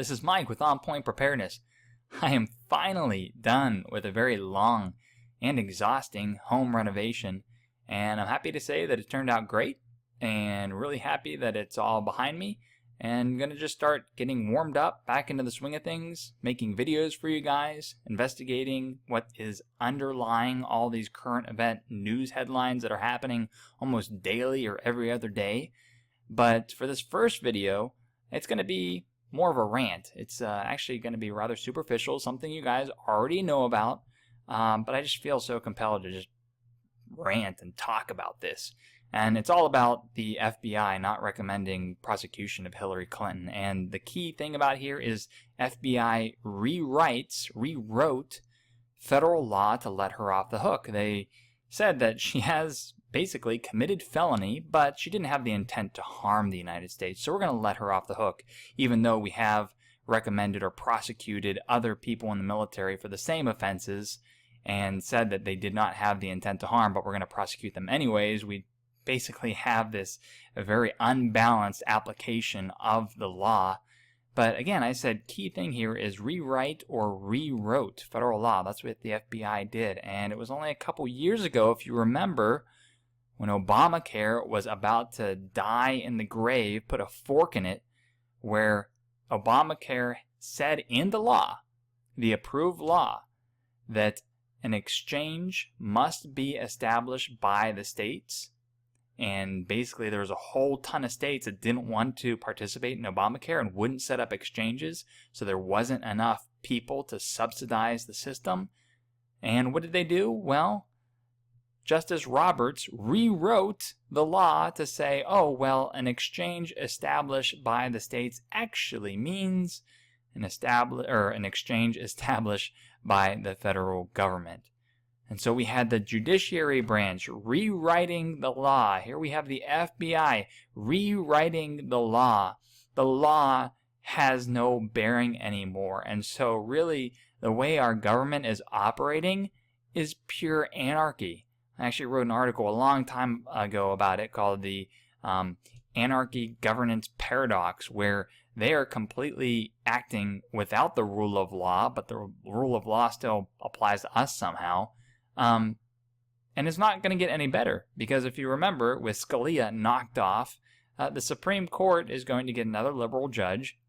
This is Mike with On Point Preparedness. I am finally done with a very long and exhausting home renovation, and I'm happy to say that it turned out great, and really happy that it's all behind me, and I'm going to just start getting warmed up back into the swing of things, making videos for you guys, investigating what is underlying all these current event news headlines that are happening almost daily or every other day. But for this first video, it's going to be more of a rant. It's actually going to be rather superficial, something you guys already know about, but I just feel so compelled to just rant and talk about this. And it's all about the FBI not recommending prosecution of Hillary Clinton. And the key thing about here is FBI rewrote federal law to let her off the hook. They said that she has basically committed felony, but she didn't have the intent to harm the United States. So we're going to let her off the hook, even though we have recommended or prosecuted other people in the military for the same offenses and said that they did not have the intent to harm, but we're going to prosecute them anyways. We basically have this very unbalanced application of the law. But again, I said key thing here is rewrite or rewrote federal law. That's what the FBI did. And it was only a couple years ago, if you remember, when Obamacare was about to die in the grave, put a fork in it, where Obamacare said in the law, the approved law, that an exchange must be established by the states. And basically there was a whole ton of states that didn't want to participate in Obamacare and wouldn't set up exchanges, so there wasn't enough people to subsidize the system. And what did they do? Well, Justice Roberts rewrote the law to say, oh, well, an exchange established by the states actually means an exchange established by the federal government. And so we had the judiciary branch rewriting the law. Here we have the FBI rewriting the law. The law has no bearing anymore. And so really the way our government is operating is pure anarchy. I actually wrote an article a long time ago about it called the Anarchy Governance Paradox, where they are completely acting without the rule of law, but the rule of law still applies to us somehow. And it's not going to get any better, because if you remember, with Scalia knocked off, the Supreme Court is going to get another liberal judge,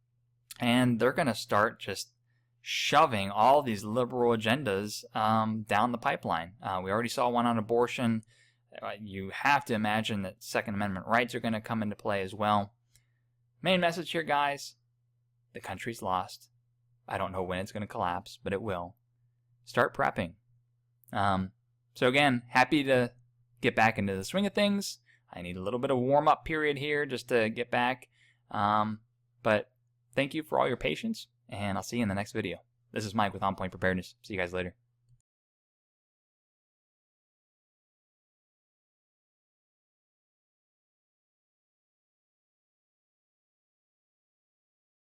and they're going to start just shoving all these liberal agendas down the pipeline. We already saw one on abortion. You have to imagine that Second Amendment rights are going to come into play as well. Main message here, guys, the country's lost. I don't know when it's going to collapse, but it will. Start prepping. So again, happy to get back into the swing of things. I need a little bit of warm-up period here just to get back. But thank you for all your patience, and I'll see you in the next video. This is Mike with On Point Preparedness. See you guys later.